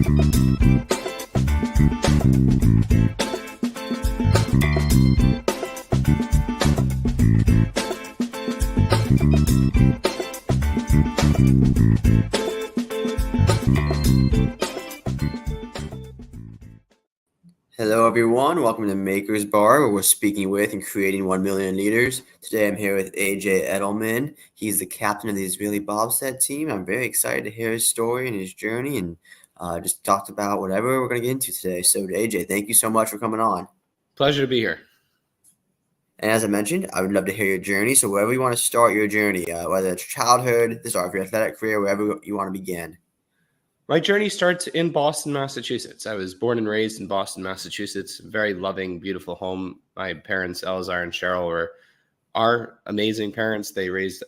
Hello, everyone. Welcome to Maker's Bar, where we're speaking with and creating 1 million leaders. Today, I'm here with AJ Edelman. He's the captain of the Israeli bobsled team. I'm very excited to hear his story and his journey, and just talked about whatever we're going to get into today. So, AJ, thank you so much for coming on. Pleasure to be here. And as I mentioned, I would love to hear your journey. So, wherever you want to start your journey, whether it's childhood, the start of your athletic career, wherever you want to begin. My journey starts in Boston, Massachusetts. I was born and raised in Boston, Massachusetts. Very loving, beautiful home. My parents, Elazar and Cheryl, are amazing parents. They raised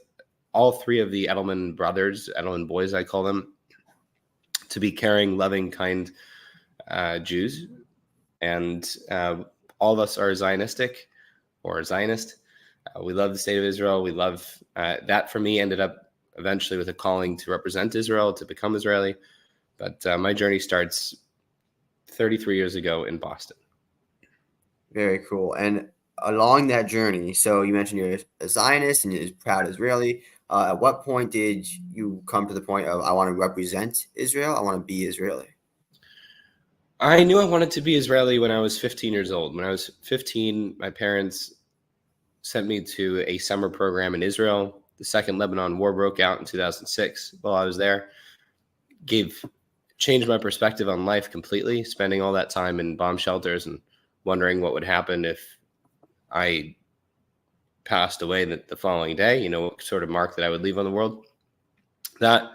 all three of the Edelman brothers, Edelman boys, I call them, to be caring, loving, kind Jews. And all of us are Zionistic or Zionist. We love the state of Israel. We love that. For me, ended up eventually with a calling to represent Israel, to become Israeli. But my journey starts 33 years ago in Boston. Very cool. And along that journey, so you mentioned you're a Zionist and you're a proud Israeli. At what point did you come to the point of, I want to represent Israel, I want to be Israeli? I knew I wanted to be Israeli when I was 15 years old. When I was 15, my parents sent me to a summer program in Israel. The Second Lebanon War broke out in 2006 while I was there. Changed my perspective on life completely, spending all that time in bomb shelters and wondering what would happen if I passed away the following day, what sort of mark that I would leave on the world. That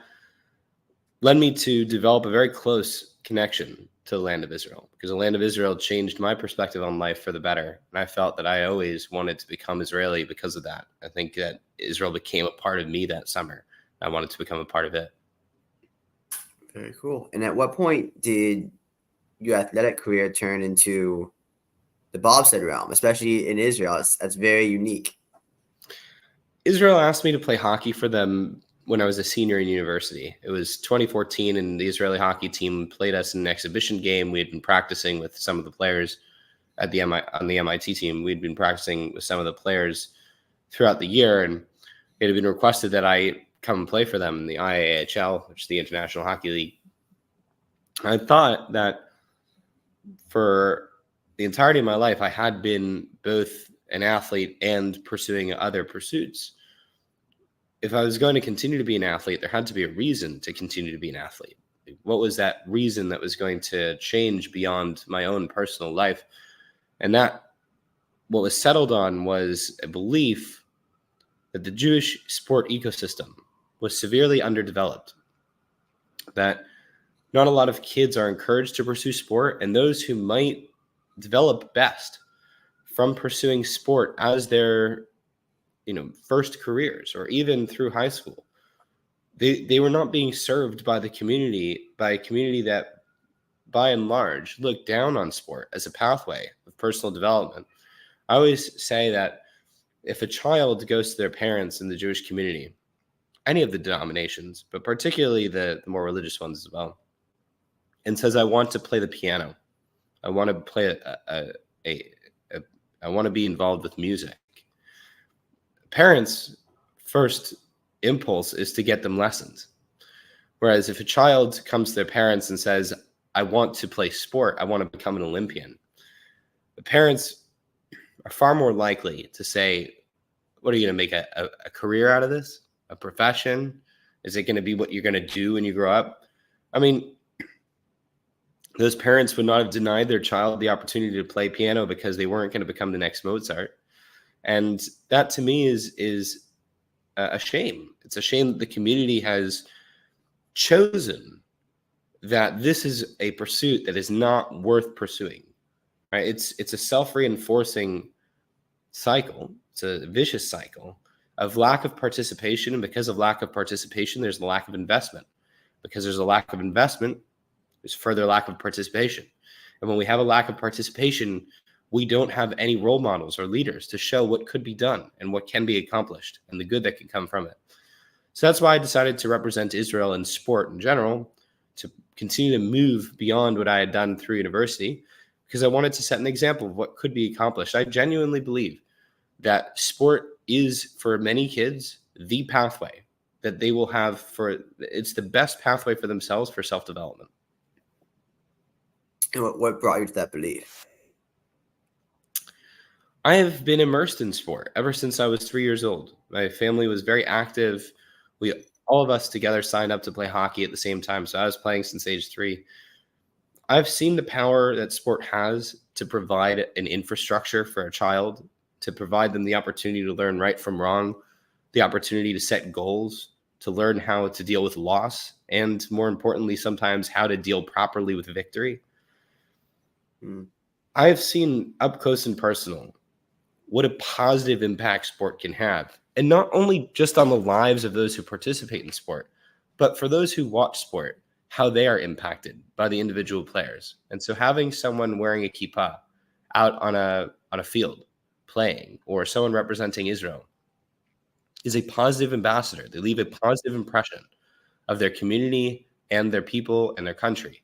led me to develop a very close connection to the land of Israel, because the land of Israel changed my perspective on life for the better. And I felt that I always wanted to become Israeli because of that. I think that Israel became a part of me that summer. I wanted to become a part of it. Very cool. And at what point did your athletic career turn into the bobsled realm, especially in Israel? That's very unique. Israel asked me to play hockey for them when I was a senior in university. It was 2014, and the Israeli hockey team played us in an exhibition game. We had been practicing with some of the players on the MIT team. We'd been practicing with some of the players throughout the year, and it had been requested that I come and play for them in the IAHL, which is the International Hockey League. I thought that for the entirety of my life, I had been both an athlete and pursuing other pursuits. If I was going to continue to be an athlete, there had to be a reason to continue to be an athlete. What was that reason that was going to change beyond my own personal life? And that, what was settled on, was a belief that the Jewish sport ecosystem was severely underdeveloped, that not a lot of kids are encouraged to pursue sport, and those who might develop best from pursuing sport as their first careers, or even through high school, they were not being served by a community that by and large looked down on sport as a pathway of personal development. I always say that if a child goes to their parents in the Jewish community, any of the denominations, but particularly the more religious ones as well, and says, I want to play the piano, I want to play I want to be involved with music, parents' first impulse is to get them lessons. Whereas if a child comes to their parents and says, I want to play sport, I want to become an Olympian, the parents are far more likely to say, what are you going to make a career out of this? A profession? Is it going to be what you're going to do when you grow up? I mean, those parents would not have denied their child the opportunity to play piano because they weren't going to become the next Mozart. And that, to me, is a shame. It's a shame that the community has chosen that this is a pursuit that is not worth pursuing. Right? It's a self-reinforcing cycle. It's a vicious cycle of lack of participation. And because of lack of participation, there's a lack of investment. Because there's a lack of investment, there's further lack of participation. And when we have a lack of participation, we don't have any role models or leaders to show what could be done and what can be accomplished and the good that can come from it. So that's why I decided to represent Israel in sport in general, to continue to move beyond what I had done through university because I wanted to set an example of what could be accomplished. I genuinely believe that sport is, for many kids, the pathway that they will have it's the best pathway for themselves for self-development. And what brought you to that belief? I have been immersed in sport ever since I was 3 years old. My family was very active. All of us together signed up to play hockey at the same time. So I was playing since age 3. I've seen the power that sport has to provide an infrastructure for a child, to provide them the opportunity to learn right from wrong, the opportunity to set goals, to learn how to deal with loss, and more importantly, sometimes how to deal properly with victory. I have seen up close and personal what a positive impact sport can have. And not only just on the lives of those who participate in sport, but for those who watch sport, how they are impacted by the individual players. And so having someone wearing a kippah out on a field playing, or someone representing Israel, is a positive ambassador. They leave a positive impression of their community and their people and their country.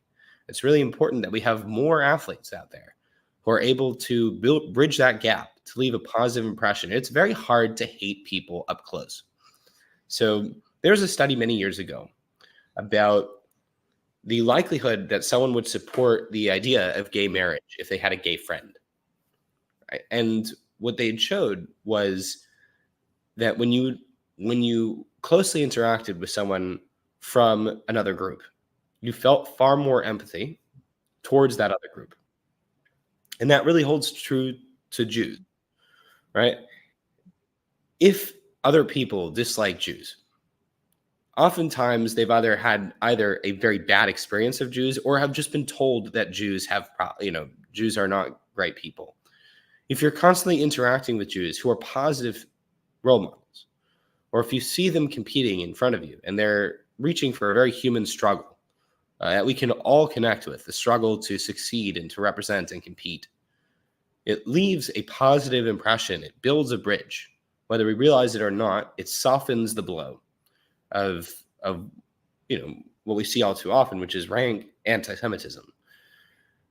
It's really important that we have more athletes out there who are able to bridge that gap, to leave a positive impression. It's very hard to hate people up close. So there was a study many years ago about the likelihood that someone would support the idea of gay marriage if they had a gay friend. Right? And what they showed was that when you closely interacted with someone from another group, you felt far more empathy towards that other group. And that really holds true to Jews, right? If other people dislike Jews, oftentimes they've either had a very bad experience of Jews or have just been told that Jews are not great people. If you're constantly interacting with Jews who are positive role models, or if you see them competing in front of you and they're reaching for a very human struggle that we can all connect with, the struggle to succeed and to represent and compete, it leaves a positive impression. It builds a bridge. Whether we realize it or not, it softens the blow of what we see all too often, which is rank anti-Semitism.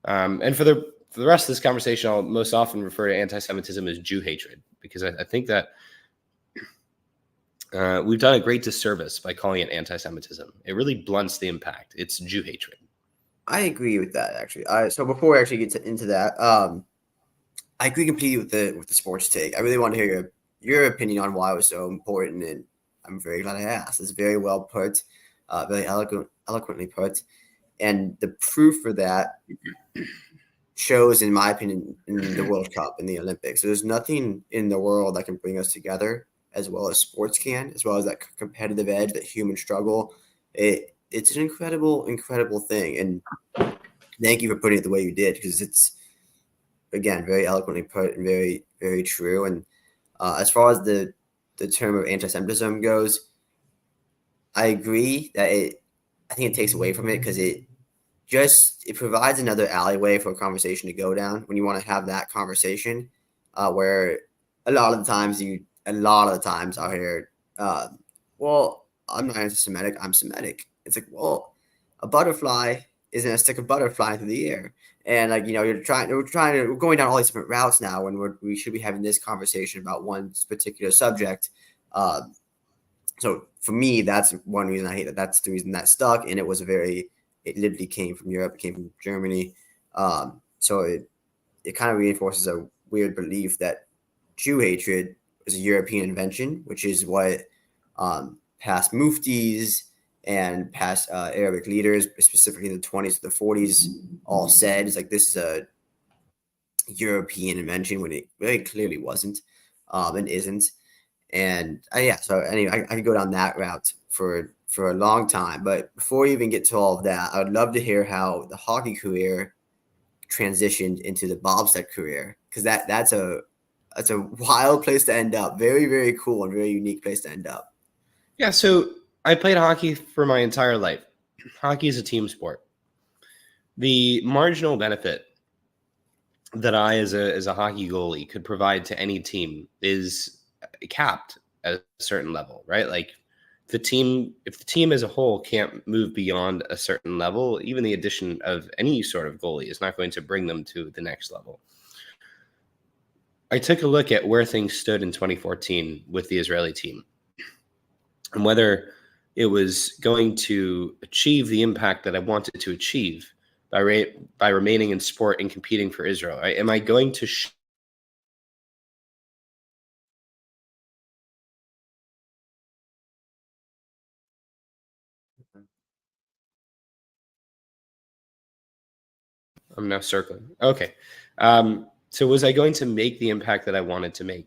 And for the rest of this conversation, I'll most often refer to anti-Semitism as Jew hatred, because I think that we've done a great disservice by calling it anti-Semitism. It really blunts the impact. It's Jew hatred. I agree with that, actually. So before we actually get into that, I agree completely with the sports take. I really want to hear your opinion on why it was so important, and I'm very glad I asked. It's very well put, very eloquently put, and the proof for that shows, in my opinion, in the World Cup and the Olympics. There's nothing in the world that can bring us together as well as sports can, as well as that competitive edge, that human struggle. It's an incredible, incredible thing, and thank you for putting it the way you did, because it's, again, very eloquently put and very, very true. And as far as the term of anti-Semitism goes, I agree that I think it takes away from it, because it provides another alleyway for a conversation to go down when you want to have that conversation, where a lot of the times I'll hear, well, I'm not anti-Semitic, I'm Semitic. It's like, well, a butterfly isn't a stick of butter flying through the air. And we're going down all these different routes now when we should be having this conversation about one particular subject. So for me, that's one reason I hate that. That's the reason that stuck. And it literally came from Europe. It came from Germany. So it kind of reinforces a weird belief that Jew hatred is a European invention, which is what past muftis and past Arabic leaders, specifically in the 20s to the 40s, all said. It's like, this is a European invention, when it very clearly wasn't, and isn't. And so anyway, I could go down that route for a long time. But before we even get to all of that, I would love to hear how the hockey career transitioned into the bobsled career, because that's a wild place to end up. Very, very cool and very unique place to end up. Yeah, so I played hockey for my entire life. Hockey is a team sport. The marginal benefit that I, as a hockey goalie, could provide to any team is capped at a certain level, right? Like the team as a whole can't move beyond a certain level, even the addition of any sort of goalie is not going to bring them to the next level. I took a look at where things stood in 2014 with the Israeli team and whether it was going to achieve the impact that I wanted to achieve by remaining in sport and competing for Israel. Right? Am I going to I'm now circling. Okay. So was I going to make the impact that I wanted to make?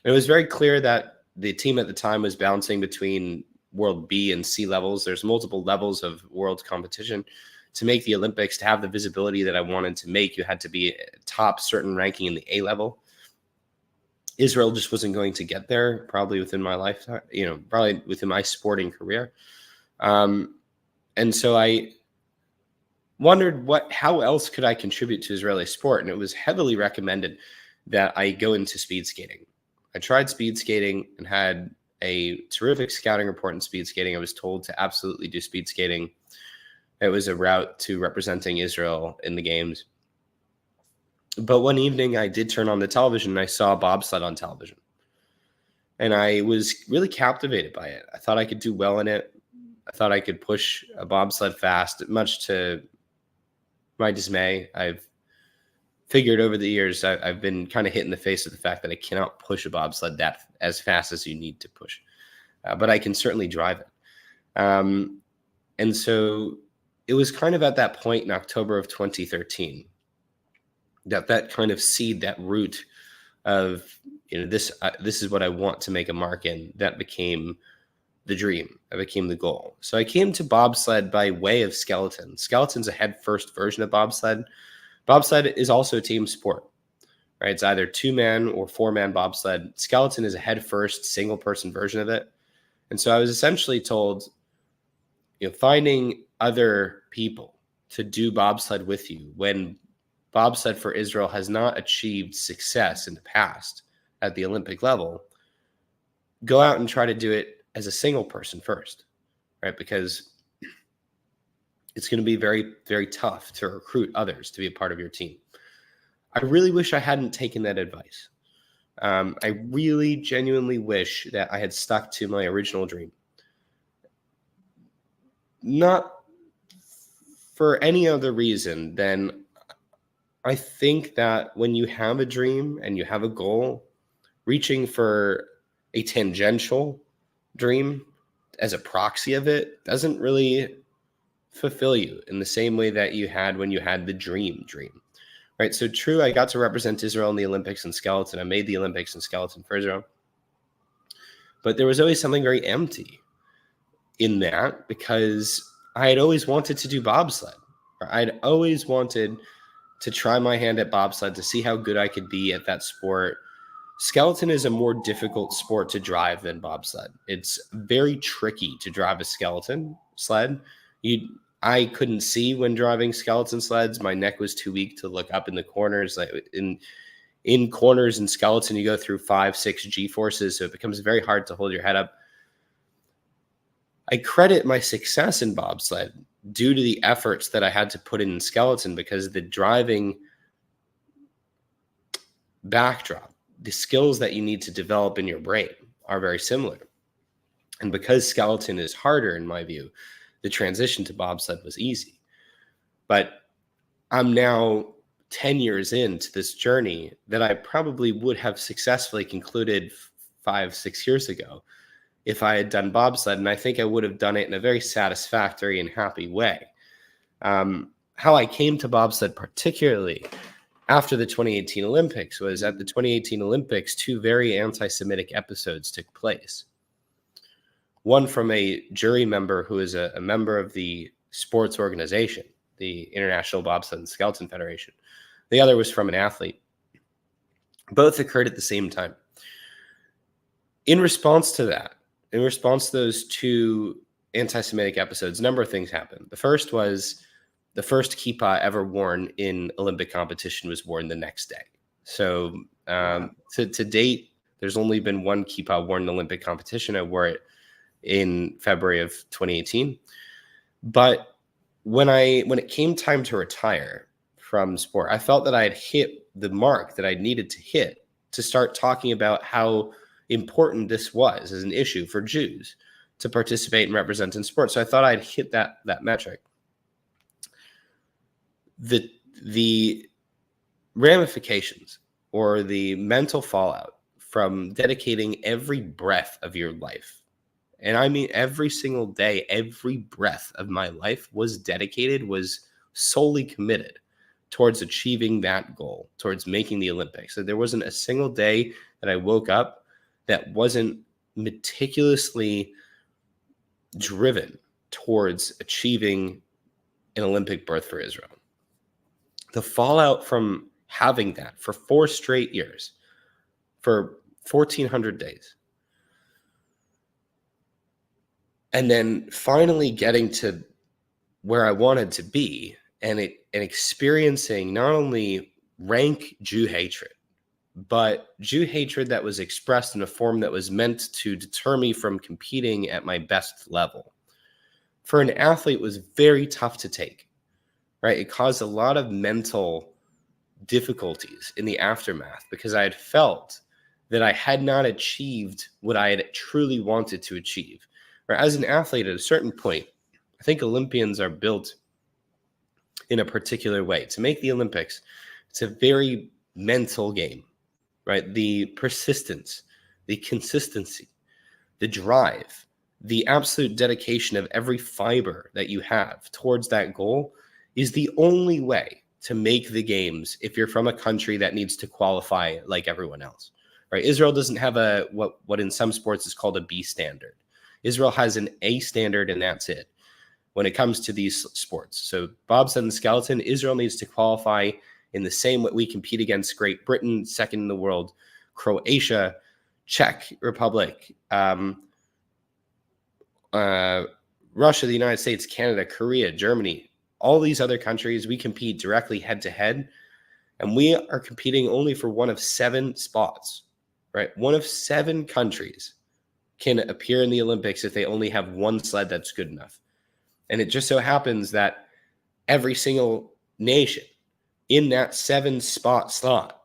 It was very clear that the team at the time was bouncing between world B and C levels. There's multiple levels of world competition. To make the Olympics, to have the visibility that I wanted to make, you had to be top certain ranking in the A level. Israel just wasn't going to get there probably within my lifetime, probably within my sporting career. And so I wondered how else could I contribute to Israeli sport? And it was heavily recommended that I go into speed skating. I tried speed skating and had a terrific scouting report in speed skating. I was told to absolutely do speed skating. It was a route to representing Israel in the games. But one evening I did turn on the television and I saw bobsled on television. And I was really captivated by it. I thought I could do well in it. I thought I could push a bobsled fast, much to my dismay. I've figured over the years, I've been kind of hit in the face with the fact that I cannot push a bobsled that as fast as you need to push. But I can certainly drive it. And so it was kind of at that point in October of 2013 that kind of seed, that root of, this is what I want to make a mark in, that became the dream. That became the goal. So I came to bobsled by way of skeleton. Skeleton's a head-first version of bobsled. Bobsled is also a team sport, right? It's either 2-man or 4-man bobsled. Skeleton is a head-first, single-person version of it. And so I was essentially told, finding other people to do bobsled with you when bobsled for Israel has not achieved success in the past at the Olympic level, go out and try to do it as a single person first, right? Because it's going to be very, very tough to recruit others to be a part of your team. I really wish I hadn't taken that advice. I really genuinely wish that I had stuck to my original dream. Not for any other reason than I think that when you have a dream and you have a goal, reaching for a tangential dream as a proxy of it doesn't really fulfill you in the same way that you had when you had the dream, right? So true, I got to represent Israel in the Olympics in skeleton. I made the Olympics in skeleton for Israel. But there was always something very empty in that because I had always wanted to do bobsled. I'd always wanted to try my hand at bobsled to see how good I could be at that sport. Skeleton is a more difficult sport to drive than bobsled. It's very tricky to drive a skeleton sled. I couldn't see when driving skeleton sleds. My neck was too weak to look up in the corners. Like in corners in skeleton, you go through 5-6 G-forces, so it becomes very hard to hold your head up. I credit my success in bobsled due to the efforts that I had to put in skeleton because the driving backdrop, the skills that you need to develop in your brain are very similar. And because skeleton is harder, in my view, the transition to bobsled was easy. But I'm now 10 years into this journey that I probably would have successfully concluded 5-6 years ago if I had done bobsled. And I think I would have done it in a very satisfactory and happy way. How I came to bobsled, particularly after the 2018 Olympics, was at the 2018 Olympics, 2 very anti-Semitic episodes took place. One from a jury member who is a member of the sports organization, the International Bobsled and Skeleton Federation. The other was from an athlete. Both occurred at the same time. In response to those 2 anti-Semitic episodes, a number of things happened. The first was the first kippah ever worn in Olympic competition was worn the next day. So to date, there's only been one kippah worn in Olympic competition. I wore it in February of 2018. But when it came time to retire from sport, I felt that I had hit the mark that I needed to hit to start talking about how important this was as an issue for Jews to participate and represent in sports. So I thought I'd hit that metric. The ramifications or the mental fallout from dedicating every breath of your life, and I mean every single day, every breath of my life was solely committed towards achieving that goal, towards making the Olympics. So there wasn't a single day that I woke up that wasn't meticulously driven towards achieving an Olympic berth for Israel. The fallout from having that for 4 straight years, for 1,400 days, and then finally getting to where I wanted to be and experiencing not only rank Jew hatred, but Jew hatred that was expressed in a form that was meant to deter me from competing at my best level. For an athlete, it was very tough to take, right? It caused a lot of mental difficulties in the aftermath because I had felt that I had not achieved what I had truly wanted to achieve. Or as an athlete, at a certain point, I think Olympians are built in a particular way. To make the Olympics, it's a very mental game, right? The persistence, the consistency, the drive, the absolute dedication of every fiber that you have towards that goal is the only way to make the games if you're from a country that needs to qualify like everyone else, right? Israel doesn't have what in some sports is called a B standard. Israel has an A standard, and that's it when it comes to these sports. So bobsled and skeleton, Israel needs to qualify in the same way we compete against Great Britain, second in the world, Croatia, Czech Republic, Russia, the United States, Canada, Korea, Germany, all these other countries. We compete directly head to head, and we are competing only for one of 7 spots, right? One of 7 countries can appear in the Olympics if they only have one sled that's good enough. And it just so happens that every single nation in that 7 spot slot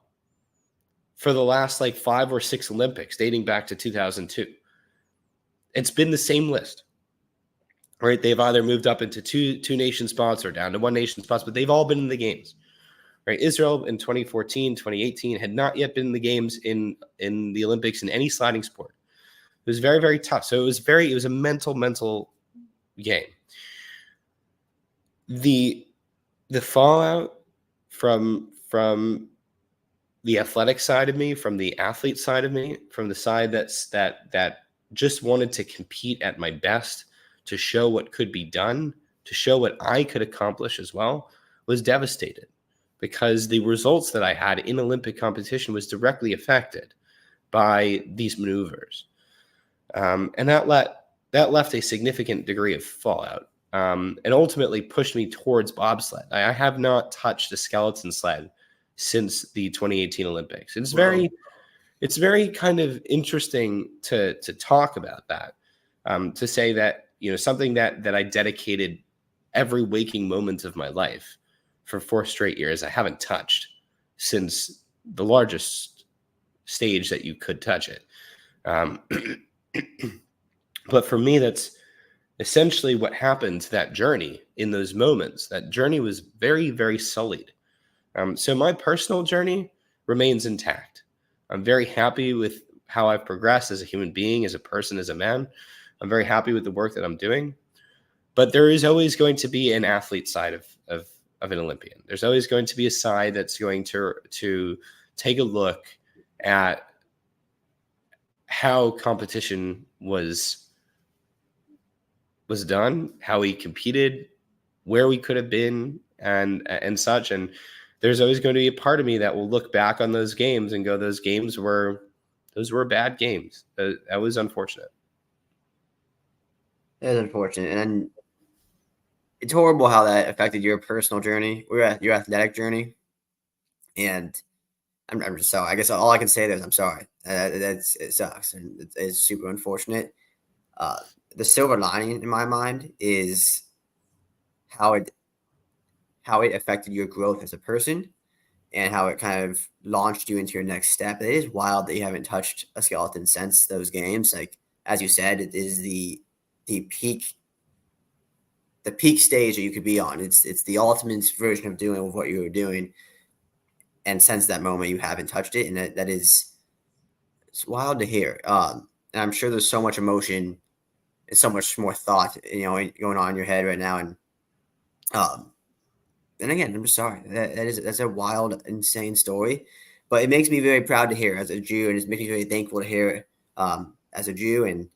for the last 5 or 6 Olympics dating back to 2002, it's been the same list, right? They've either moved up into two nation spots or down to 1 nation spots, but they've all been in the games, right? Israel in 2014, 2018 had not yet been in the games in the Olympics in any sliding sport. It was very, very tough. So it was a mental game. The fallout from the athletic side of me, from the athlete side of me, from the side that just wanted to compete at my best, to show what could be done, to show what I could accomplish as well, was devastated because the results that I had in Olympic competition was directly affected by these maneuvers. And that left a significant degree of fallout, and ultimately pushed me towards bobsled. I have not touched a skeleton sled since the 2018 Olympics. It's very kind of interesting to talk about that, to say that, something that I dedicated every waking moment of my life for 4 straight years, I haven't touched since the largest stage that you could touch it. But for me, that's essentially what happened to that journey in those moments. That journey was very, very sullied. So my personal journey remains intact. I'm very happy with how I've progressed as a human being, as a person, as a man. I'm very happy with the work that I'm doing. But there is always going to be an athlete side of an Olympian. There's always going to be a side that's going to take a look at how competition was done, how we competed, where we could have been, and such. And there's always going to be a part of me that will look back on those games and go, those were bad games. That was unfortunate. That is unfortunate, and it's horrible how that affected your personal journey, or your athletic journey. And I'm just, so I guess all I can say there is I'm sorry. It sucks, and it's super unfortunate. the silver lining in my mind is how it affected your growth as a person and how it kind of launched you into your next step. It is wild that you haven't touched a skeleton since those games. Like as you said, it is the peak stage that you could be on. It's the ultimate version of doing what you were doing, and since that moment, you haven't touched it, and that is it's wild to hear. And I'm sure there's so much emotion and so much more thought, going on in your head right now. Um, and again, I'm just sorry. That's a wild, insane story, but it makes me very proud to hear as a Jew, and it makes me very thankful to hear as a Jew and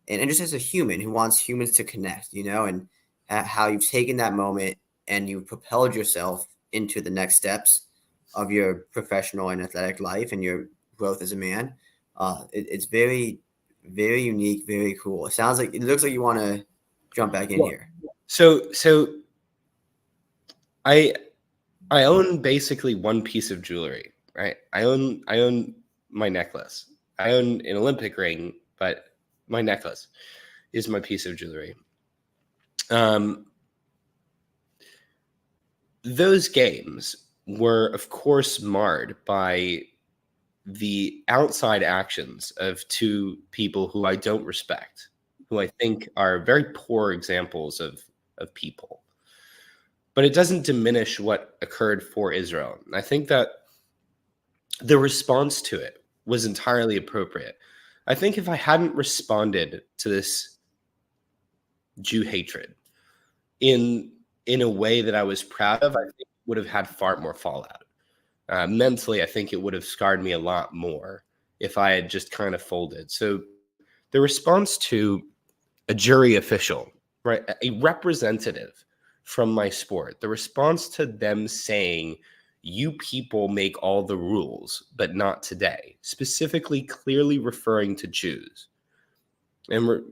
just as a human who wants humans to connect, and how you've taken that moment and you've propelled yourself into the next steps of your professional and athletic life and your growth as a man. It's very, very unique, very cool. It looks like you want to jump back in here. So I own basically one piece of jewelry, right? I own my necklace. I own an Olympic ring, but my necklace is my piece of jewelry. Those games were, of course, marred by the outside actions of two people who I don't respect, who I think are very poor examples of people. But it doesn't diminish what occurred for Israel. I think that the response to it was entirely appropriate. I think if I hadn't responded to this Jew hatred in a way that I was proud of, I think it would have had far more fallout. Mentally, I think it would have scarred me a lot more if I had just kind of folded. So the response to a jury official, right, a representative from my sport, the response to them saying, you people make all the rules, but not today, specifically clearly referring to Jews. And we're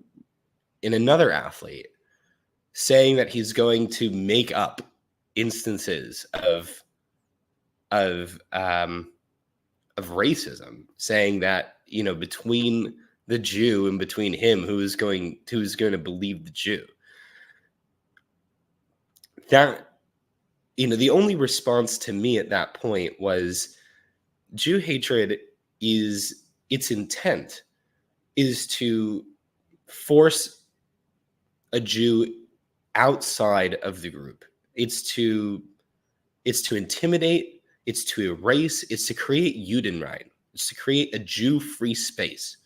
in another athlete saying that he's going to make up instances of racism, saying that, between the Jew and between him, who's going to believe the Jew. That, the only response to me at that point was Jew hatred is its intent is to force a Jew outside of the group. It's to intimidate, it's to erase, it's to create Judenrein. It's to create a Jew-free space,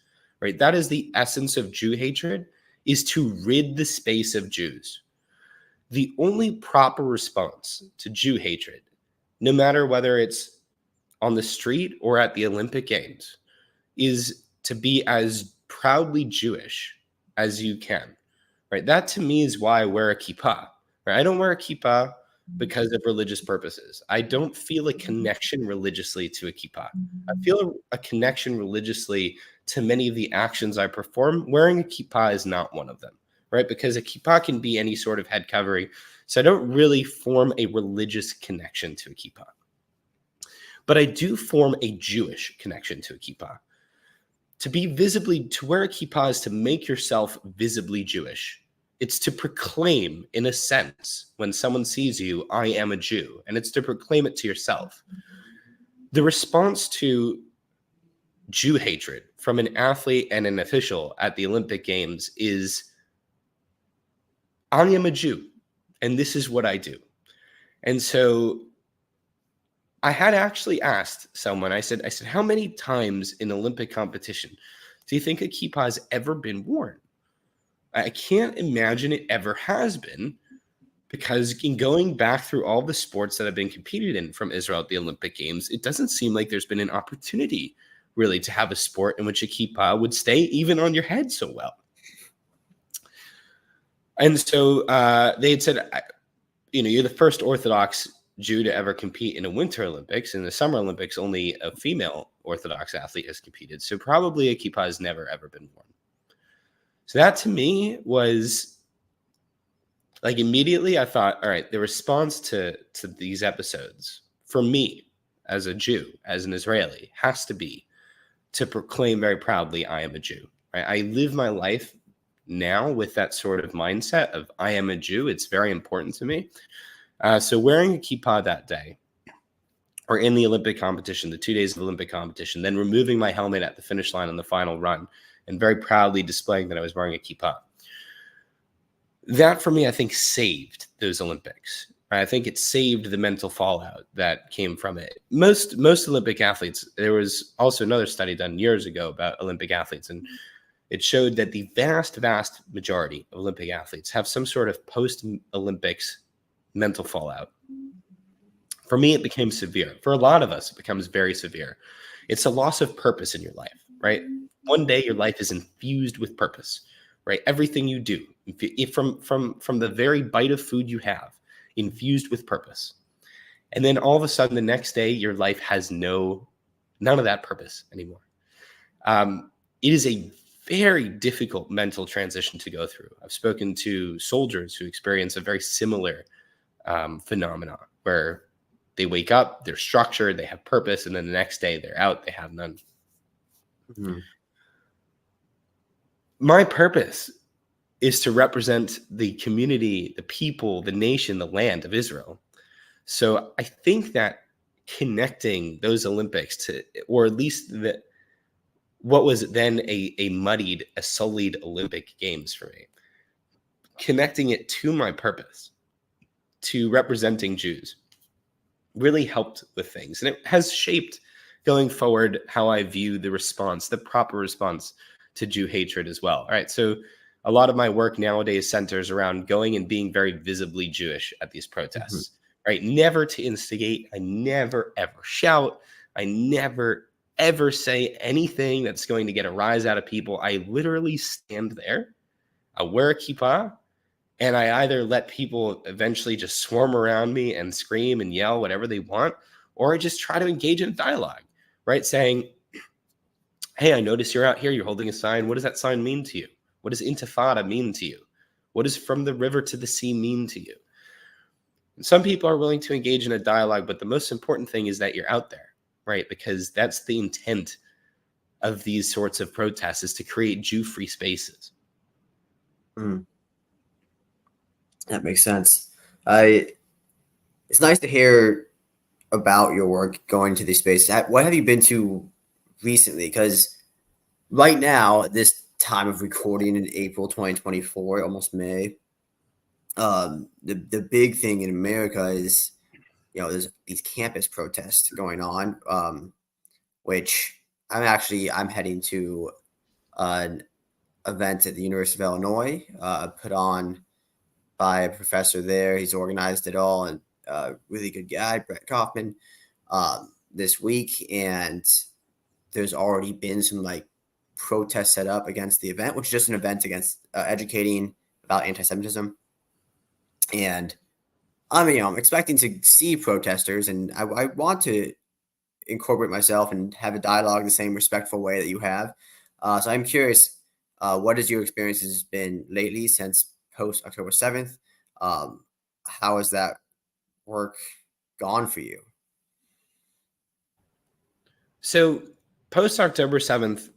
right? That is the essence of Jew hatred, is to rid the space of Jews. The only proper response to Jew hatred, no matter whether it's on the street or at the Olympic Games, is to be as proudly Jewish as you can, right? That to me is why I wear a kippah, right? I don't wear a kippah because of religious purposes. I don't feel a connection religiously to a kippah. I feel a connection religiously to many of the actions I perform. Wearing a kippah is not one of them, right? Because a kippah can be any sort of head covering. So I don't really form a religious connection to a kippah. But I do form a Jewish connection to a kippah. To wear a kippah is to make yourself visibly Jewish. It's to proclaim, in a sense, when someone sees you, I am a Jew. And it's to proclaim it to yourself. The response to Jew hatred from an athlete and an official at the Olympic Games is, I am a Jew, and this is what I do. And so I had actually asked someone, I said, how many times in Olympic competition do you think a kippah has ever been worn? I can't imagine it ever has been, because in going back through all the sports that have been competed in from Israel at the Olympic Games, it doesn't seem like there's been an opportunity really to have a sport in which a kippah would stay even on your head so well. And so they had said, you're the first Orthodox Jew to ever compete in a Winter Olympics. In the Summer Olympics, only a female Orthodox athlete has competed. So probably a kippah has never, ever been worn. So that to me was like, immediately I thought, all right, the response to these episodes for me as a Jew, as an Israeli, has to be to proclaim very proudly, I am a Jew. Right? I live my life now with that sort of mindset of I am a Jew. It's very important to me. So wearing a kippah that day, or in the Olympic competition, the 2 days of Olympic competition, then removing my helmet at the finish line on the final run, and very proudly displaying that I was wearing a kippah. That for me, I think, saved those Olympics. Right? I think it saved the mental fallout that came from it. Most Olympic athletes, there was also another study done years ago about Olympic athletes, and it showed that the vast majority of Olympic athletes have some sort of post-Olympics mental fallout. For me, it became severe. For a lot of us, it becomes very severe. It's a loss of purpose in your life, right? One day your life is infused with purpose, right? Everything you do, from the very bite of food you have, infused with purpose. And then all of a sudden, the next day, your life has none of that purpose anymore. It is a very difficult mental transition to go through. I've spoken to soldiers who experience a very similar phenomenon where they wake up, they're structured, they have purpose, and then the next day they're out, they have none. Mm-hmm. My purpose is to represent the community, the people, the nation, the land of Israel. So I think that connecting those Olympics to, or at least what was then a sullied Olympic Games for me, connecting it to my purpose, to representing Jews, really helped with things. And it has shaped, going forward, how I view the proper response to Jew hatred as well. All right. So a lot of my work nowadays centers around going and being very visibly Jewish at these protests, right? Never to instigate. I never, ever shout. I never, ever say anything that's going to get a rise out of people. I literally stand there. I wear a kippah, and I either let people eventually just swarm around me and scream and yell whatever they want, or I just try to engage in dialogue, right? Saying, hey, I notice you're out here, you're holding a sign. What does that sign mean to you? What does intifada mean to you? What does from the river to the sea mean to you? And some people are willing to engage in a dialogue, but the most important thing is that you're out there, right? Because that's the intent of these sorts of protests, is to create Jew-free spaces. Mm. That makes sense. It's nice to hear about your work going to these spaces. What have you been to recently? Because right now, this time of recording in April 2024, almost May, the big thing in America is, there's these campus protests going on, which I'm heading to an event at the University of Illinois, put on by a professor there. He's organized it all, and really good guy, Brett Kaufman, this week. And there's already been some protests set up against the event, which is just an event against educating about anti-Semitism. And I'm expecting to see protesters, and I want to incorporate myself and have a dialogue the same respectful way that you have. So I'm curious, what has your experiences been lately since post October 7th? How has that work gone for you? So post October 7th,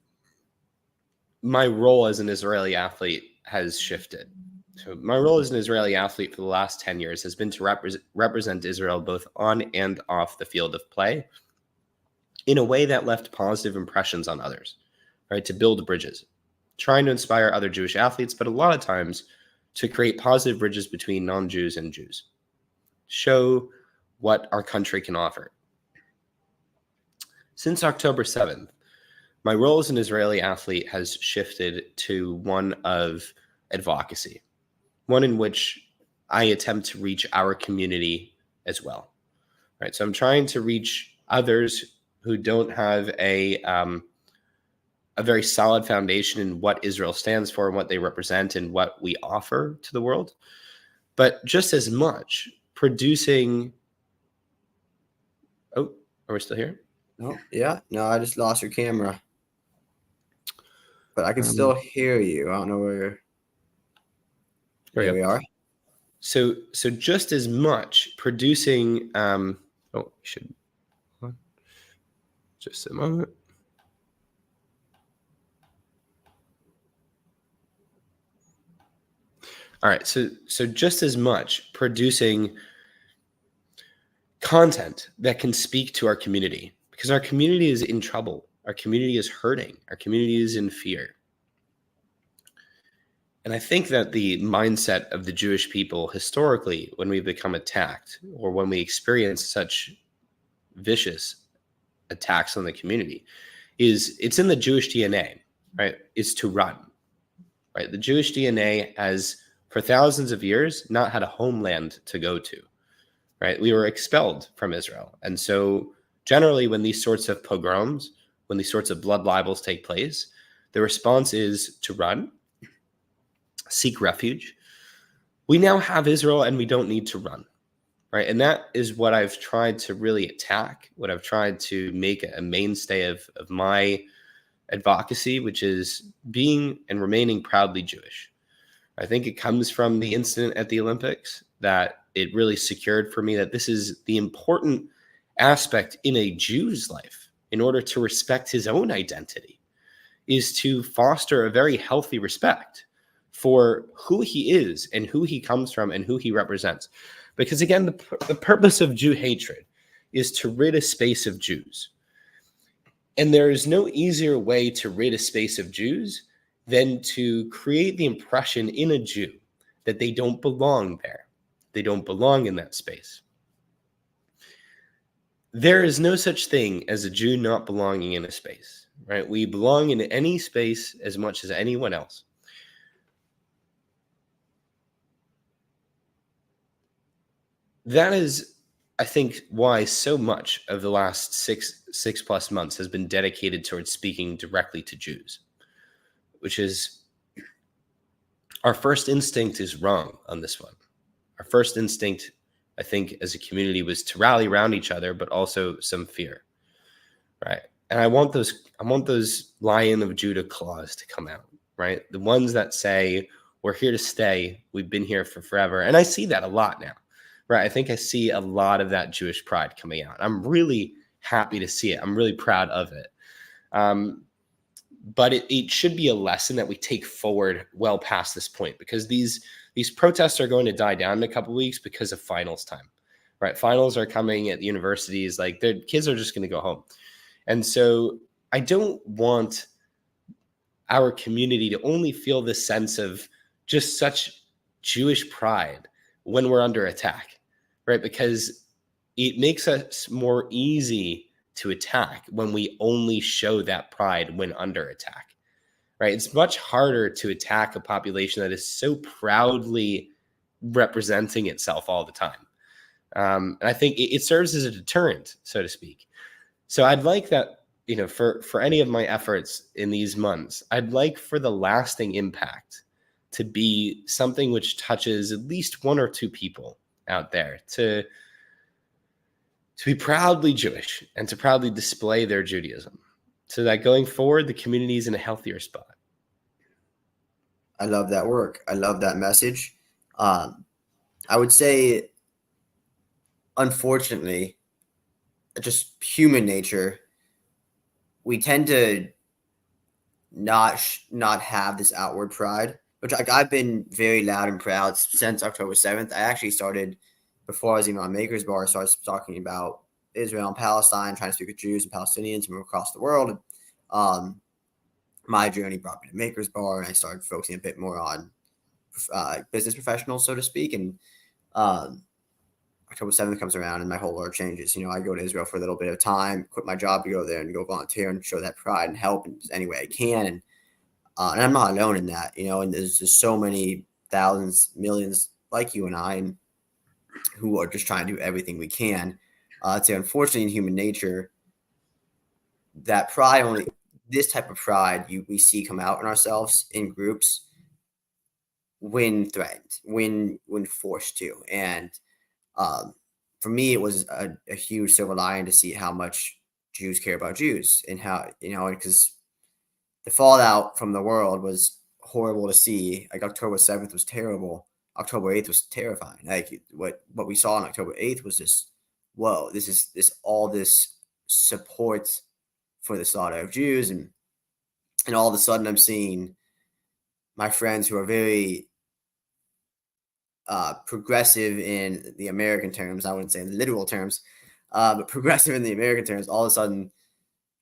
my role as an Israeli athlete has shifted. So my role as an Israeli athlete for the last 10 years has been to represent Israel both on and off the field of play in a way that left positive impressions on others, right? To build bridges, trying to inspire other Jewish athletes, but a lot of times to create positive bridges between non-Jews and Jews, show what our country can offer. Since October 7th, my role as an Israeli athlete has shifted to one of advocacy, one in which I attempt to reach our community as well, right? So I'm trying to reach others who don't have a very solid foundation in what Israel stands for and what they represent and what we offer to the world, but just as much producing. Oh, are we still here? Oh, yeah. No, I just lost your camera, but I can still hear you. I don't know where. There we are. So just as much producing. Should just a moment. All right, so just as much producing content that can speak to our community, because our community is in trouble, our community is hurting, our community is in fear. And I think that the mindset of the Jewish people historically, when we become attacked or when we experience such vicious attacks on the community, it's in the Jewish DNA, right? It's to run, right? The Jewish DNA has, for thousands of years, not had a homeland to go to, right? We were expelled from Israel. And so generally when these sorts of pogroms, when these sorts of blood libels take place, the response is to run, seek refuge. We now have Israel and we don't need to run, right? And that is what I've tried to really attack, what I've tried to make a mainstay of my advocacy, which is being and remaining proudly Jewish. I think it comes from the incident at the Olympics that it really secured for me that this is the important aspect in a Jew's life in order to respect his own identity, is to foster a very healthy respect for who he is and who he comes from and who he represents. Because again, the purpose of Jew hatred is to rid a space of Jews. And there is no easier way to rid a space of Jews than to create the impression in a Jew that they don't belong there. They don't belong in that space. There is no such thing as a Jew not belonging in a space, right? We belong in any space as much as anyone else. That is, I think, why so much of the last six plus months has been dedicated towards speaking directly to Jews, which is our first instinct is wrong on this one. Our first instinct, I think, as a community was to rally around each other, but also some fear, right? And I want those Lion of Judah claws to come out, right? The ones that say, we're here to stay. We've been here for forever. And I see that a lot now, right? I think I see a lot of that Jewish pride coming out. I'm really happy to see it. I'm really proud of it. But it should be a lesson that we take forward well past this point, because these protests are going to die down in a couple of weeks because of finals time, right? Finals are coming at the universities. Like, their kids are just going to go home. And so I don't want our community to only feel this sense of just such Jewish pride when we're under attack, right? Because it makes us more easy to attack when we only show that pride when under attack, right? It's much harder to attack a population that is so proudly representing itself all the time. And I think it serves as a deterrent, so to speak. So I'd like that, for any of my efforts in these months, I'd like for the lasting impact to be something which touches at least one or two people out there, to be proudly Jewish and to proudly display their Judaism, so that going forward, the community is in a healthier spot. I love that work. I love that message. I would say, unfortunately, just human nature, we tend to not have this outward pride, which, like, I've been very loud and proud since October 7th. I actually started, before I was even on Maker's Bar, I started talking about Israel and Palestine, trying to speak with Jews and Palestinians from across the world. My journey brought me to Maker's Bar, and I started focusing a bit more on business professionals, so to speak. And October 7th comes around and my whole world changes. I go to Israel for a little bit of time, quit my job to go there and go volunteer and show that pride and help in any way I can. And I'm not alone in that, and there's just so many thousands, millions like you and I, and who are just trying to do everything we can. I'd say, unfortunately, in human nature, that pride, this type of pride we see come out in ourselves in groups when threatened, when forced to. And for me, it was a huge silver lining to see how much Jews care about Jews, and how, because the fallout from the world was horrible to see. Like, October 7th was terrible. October 8th was terrifying. Like, what we saw on October 8th was just, whoa, all this support for the slaughter of Jews. And all of a sudden I'm seeing my friends who are very progressive in the American terms. I wouldn't say in literal terms, but progressive in the American terms. All of a sudden,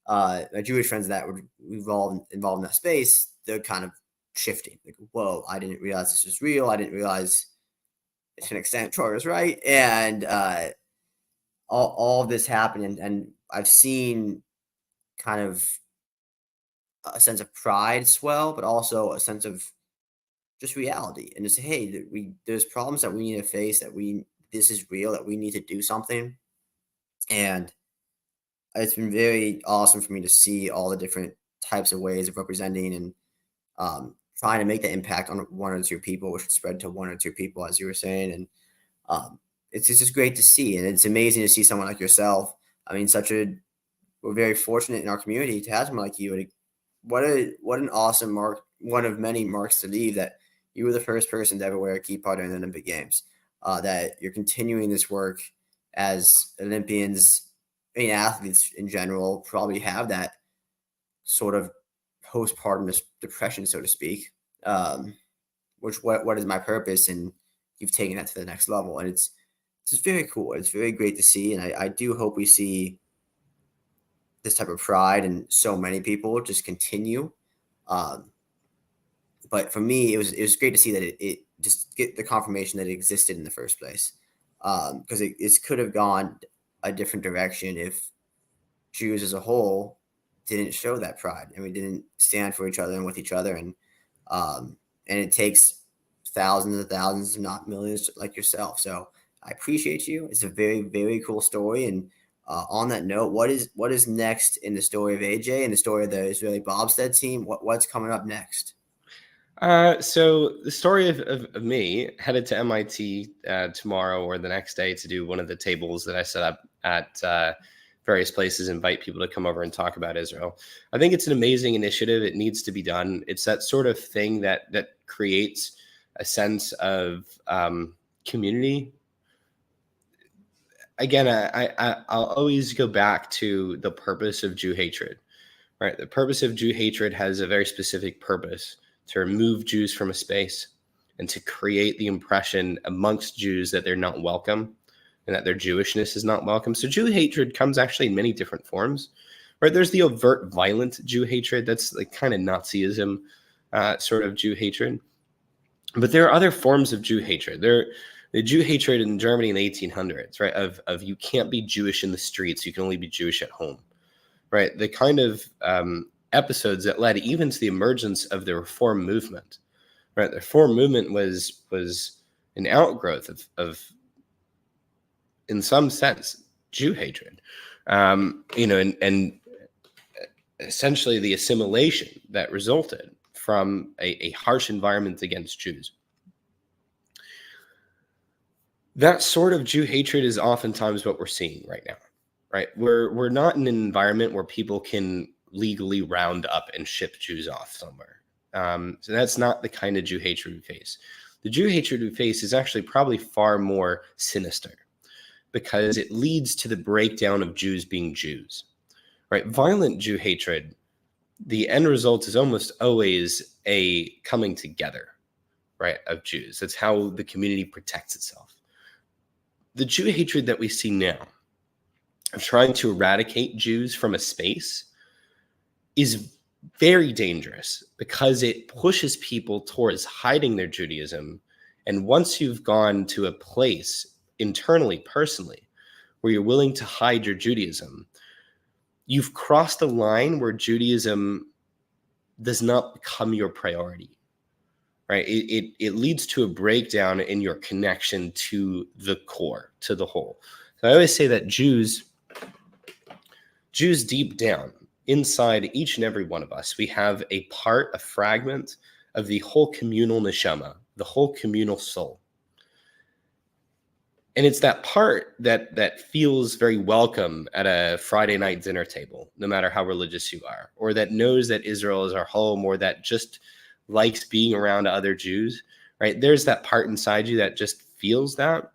my Jewish friends that were involved in that space, they're kind of shifting. Like, whoa, I didn't realize this was real. I didn't realize to an extent Troy was right, and all of this happened, and I've seen kind of a sense of pride swell, but also a sense of just reality, and just hey, there's problems that we need to face, this is real, that we need to do something, and it's been very awesome for me to see all the different types of ways of representing and trying to make the impact on one or two people, which would spread to one or two people, as you were saying, and it's just great to see, and it's amazing to see someone like yourself. I mean, we're very fortunate in our community to have someone like you. What an awesome mark, one of many marks to leave, that you were the first person to ever wear a key part in the Olympic Games. That you're continuing this work as Olympians, I mean, athletes in general probably have that sort of postpartum depression, so to speak. Which what is my purpose, and you've taken that to the next level, and it's just very cool. It's very great to see, and I do hope we see this type of pride and so many people just continue. But for me, it was great to see that it just get the confirmation that it existed in the first place, because it could have gone a different direction if Jews as a whole didn't show that pride and we didn't stand for each other and with each other, and it takes thousands and thousands, if not millions, like yourself. So I appreciate you. It's a very, very cool story. And on that note, what is next in the story of AJ and the story of the Israeli bobsled team? What's coming up next? So the story of me headed to MIT tomorrow or the next day to do one of the tables that I set up at various places, invite people to come over and talk about Israel. I think it's an amazing initiative. It needs to be done. It's that sort of thing that creates a sense of community. Again, I'll always go back to the purpose of Jew hatred, right? The purpose of Jew hatred has a very specific purpose: to remove Jews from a space and to create the impression amongst Jews that they're not welcome and that their Jewishness is not welcome. So Jew hatred comes actually in many different forms, right? There's the overt violent Jew hatred. That's like kind of Nazism sort of Jew hatred. But there are other forms of Jew hatred. The Jew hatred in Germany in the 1800s, right? Of you can't be Jewish in the streets. You can only be Jewish at home, right? The kind of episodes that led even to the emergence of the Reform movement, right? The Reform movement was an outgrowth of in some sense, Jew hatred, and essentially the assimilation that resulted from a harsh environment against Jews. That sort of Jew hatred is oftentimes what we're seeing right now, right? We're not in an environment where people can legally round up and ship Jews off somewhere. So that's not the kind of Jew hatred we face. The Jew hatred we face is actually probably far more sinister, because it leads to the breakdown of Jews being Jews, right? Violent Jew hatred, the end result is almost always a coming together, right, of Jews. That's how the community protects itself. The Jew hatred that we see now of trying to eradicate Jews from a space is very dangerous, because it pushes people towards hiding their Judaism. And once you've gone to a place internally, personally, where you're willing to hide your Judaism, you've crossed a line where Judaism does not become your priority, right? It leads to a breakdown in your connection to the core, to the whole. So I always say that Jews deep down, inside each and every one of us, we have a fragment of the whole communal neshama, the whole communal soul. And it's that part that feels very welcome at a Friday night dinner table, no matter how religious you are, or that knows that Israel is our home, or that just likes being around other Jews, right? There's that part inside you that just feels that.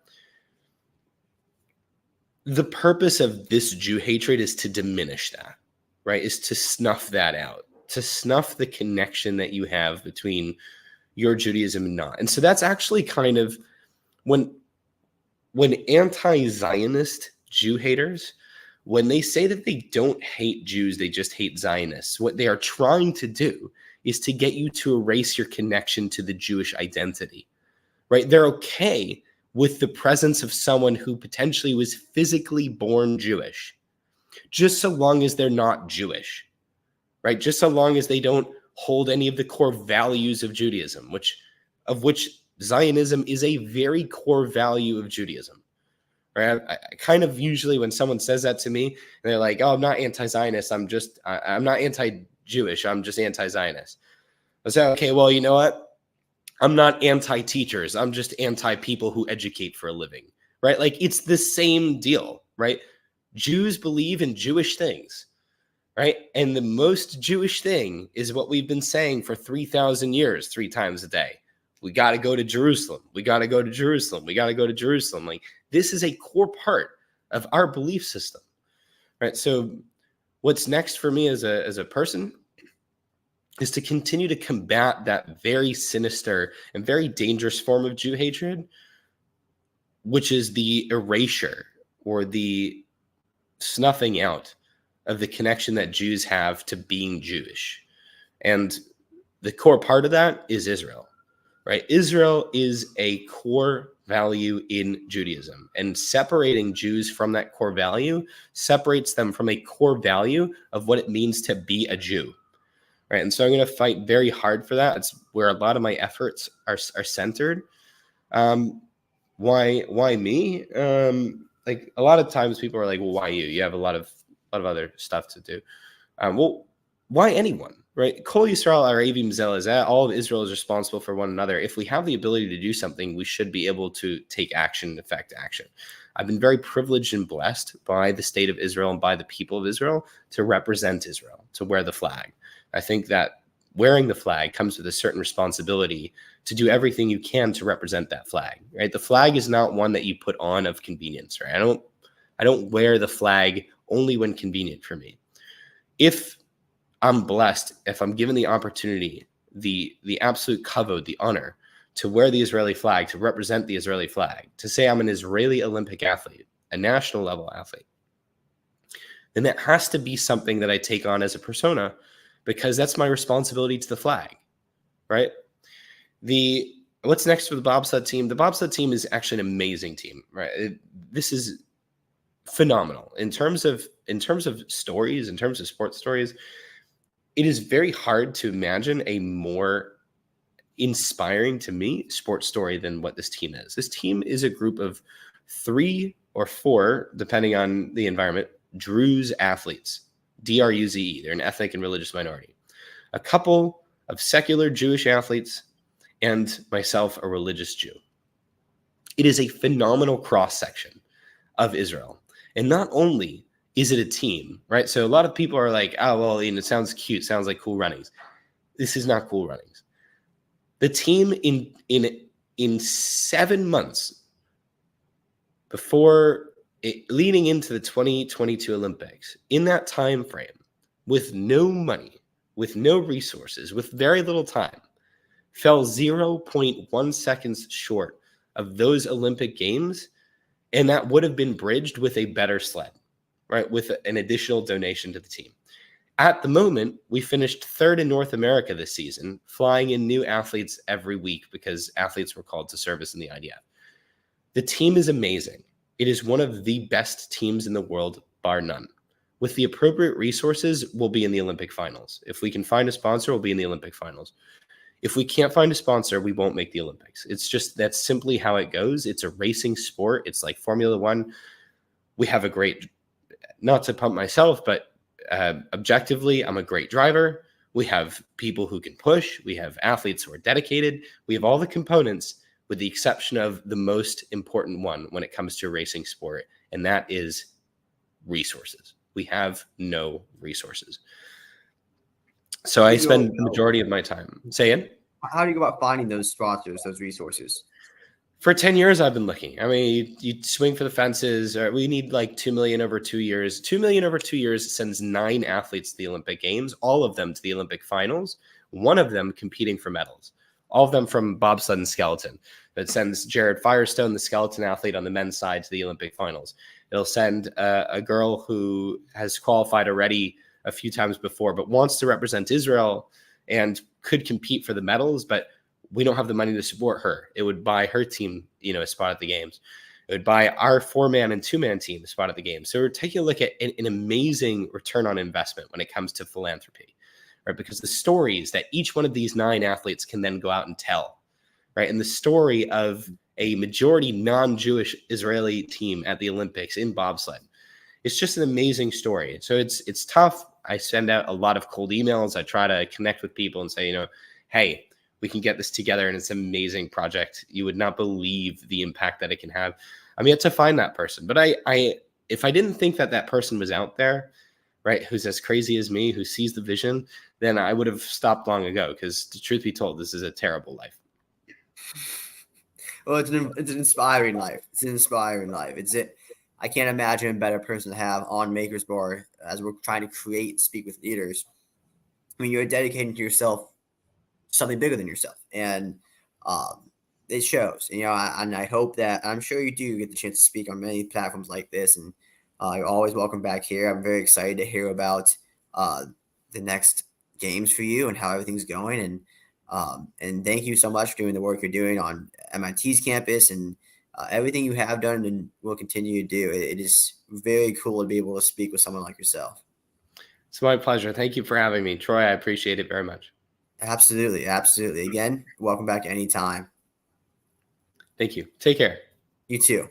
The purpose of this Jew hatred is to diminish that, right? Is to snuff that out, to snuff the connection that you have between your Judaism and not. And so that's actually kind of when anti-Zionist Jew haters, when they say that they don't hate Jews, they just hate Zionists, what they are trying to do is to get you to erase your connection to the Jewish identity, right? They're okay with the presence of someone who potentially was physically born Jewish, just so long as they're not Jewish, right? Just so long as they don't hold any of the core values of Judaism, of which Zionism is a very core value of Judaism. Right? I kind of usually, when someone says that to me, they're like, "Oh, I'm not anti-Zionist. I'm not anti-Jewish. I'm just anti-Zionist." I say, "Okay, well, you know what? I'm not anti-teachers. I'm just anti-people who educate for a living." Right? Like, it's the same deal, right? Jews believe in Jewish things, right? And the most Jewish thing is what we've been saying for 3,000 years, 3 times a day. We got to go to Jerusalem. We got to go to Jerusalem. We got to go to Jerusalem. Like, this is a core part of our belief system, right? So what's next for me as a person is to continue to combat that very sinister and very dangerous form of Jew hatred, which is the erasure or the snuffing out of the connection that Jews have to being Jewish. And the core part of that is Israel, right? Israel is a core value in Judaism, and separating Jews from that core value separates them from a core value of what it means to be a Jew, right? And so I'm going to fight very hard for that. It's where a lot of my efforts are centered. Why me? Like, a lot of times people are like, "Well, why you? You have a lot of other stuff to do." Well, why anyone? Right? Kol Yisrael Arevim Zelazeh, all of Israel is responsible for one another. If we have the ability to do something, we should be able to take action and effect action. I've been very privileged and blessed by the state of Israel and by the people of Israel to represent Israel, to wear the flag. I think that wearing the flag comes with a certain responsibility to do everything you can to represent that flag, right? The flag is not one that you put on of convenience, right? I don't wear the flag only when convenient for me. If I'm blessed, if I'm given the opportunity, the absolute kavod, the honor to wear the Israeli flag, to represent the Israeli flag, to say I'm an Israeli Olympic athlete, a national level athlete, then that has to be something that I take on as a persona, because that's my responsibility to the flag, right? What's next for the bobsled team? The bobsled team is actually an amazing team, right? This is phenomenal in terms of stories, in terms of sports stories. It is very hard to imagine a more inspiring, to me, sports story than what this team is. This team is a group of 3 or 4, depending on the environment, Druze athletes, D-R-U-Z-E. They're an ethnic and religious minority. A couple of secular Jewish athletes, and myself, a religious Jew. It is a phenomenal cross-section of Israel. And not only is it a team, right? So a lot of people are like, "Oh, well, it sounds cute, sounds like Cool Runnings." This is not Cool Runnings. The team in 7 months before leading into the 2022 Olympics, in that time frame, with no money, with no resources, with very little time, fell 0.1 seconds short of those Olympic Games, and that would have been bridged with a better sled, right? With an additional donation to the team. At the moment, we finished 3rd in North America this season, flying in new athletes every week because athletes were called to service in the IDF. The team is amazing. It is one of the best teams in the world, bar none. With the appropriate resources, we'll be in the Olympic finals. If we can find a sponsor, we'll be in the Olympic finals. If we can't find a sponsor, we won't make the Olympics. It's just, that's simply how it goes. It's a racing sport. It's like Formula One. We have a great, not to pump myself, but objectively, I'm a great driver. We have people who can push. We have athletes who are dedicated. We have all the components, with the exception of the most important one when it comes to a racing sport, and that is resources. We have no resources. So I spend the majority of my time saying, how do you go about finding those sponsors, those resources? For 10 years, I've been looking. I mean, you swing for the fences. Or we need like 2 million over 2 years. 2 million over 2 years sends 9 athletes to the Olympic Games, all of them to the Olympic finals, one of them competing for medals. all of them from bobsled and skeleton. It sends Jared Firestone, the skeleton athlete on the men's side, to the Olympic finals. It'll send a girl who has qualified already a few times before, but wants to represent Israel and could compete for the medals, but we don't have the money to support her. It would buy her team, a spot at the games. It would buy our 4-man and 2-man team a spot at the games. So we're taking a look at an amazing return on investment when it comes to philanthropy, right? Because the stories that each one of these 9 athletes can then go out and tell, right? And the story of a majority non-Jewish Israeli team at the Olympics in bobsled, it's just an amazing story. So it's tough. I send out a lot of cold emails. I try to connect with people and say, hey, we can get this together, and it's an amazing project. You would not believe the impact that it can have. I'm yet to find that person, but if I didn't think that person was out there, right, who's as crazy as me, who sees the vision, then I would have stopped long ago, because the truth be told, this is a terrible life. Well, it's an inspiring life. It's an inspiring life. I can't imagine a better person to have on Maker's Bar as we're trying to create and speak with leaders. I mean, you're dedicating to yourself something bigger than yourself, and it shows. And I hope that, I'm sure you do get the chance to speak on many platforms like this, and you're always welcome back here. I'm very excited to hear about the next games for you and how everything's going, and thank you so much for doing the work you're doing on MIT's campus and everything you have done and will continue to do. It is very cool to be able to speak with someone like yourself. It's my pleasure. Thank you for having me, Troy. I appreciate it very much. Absolutely. Absolutely. Again, welcome back anytime. Thank you. Take care. You too.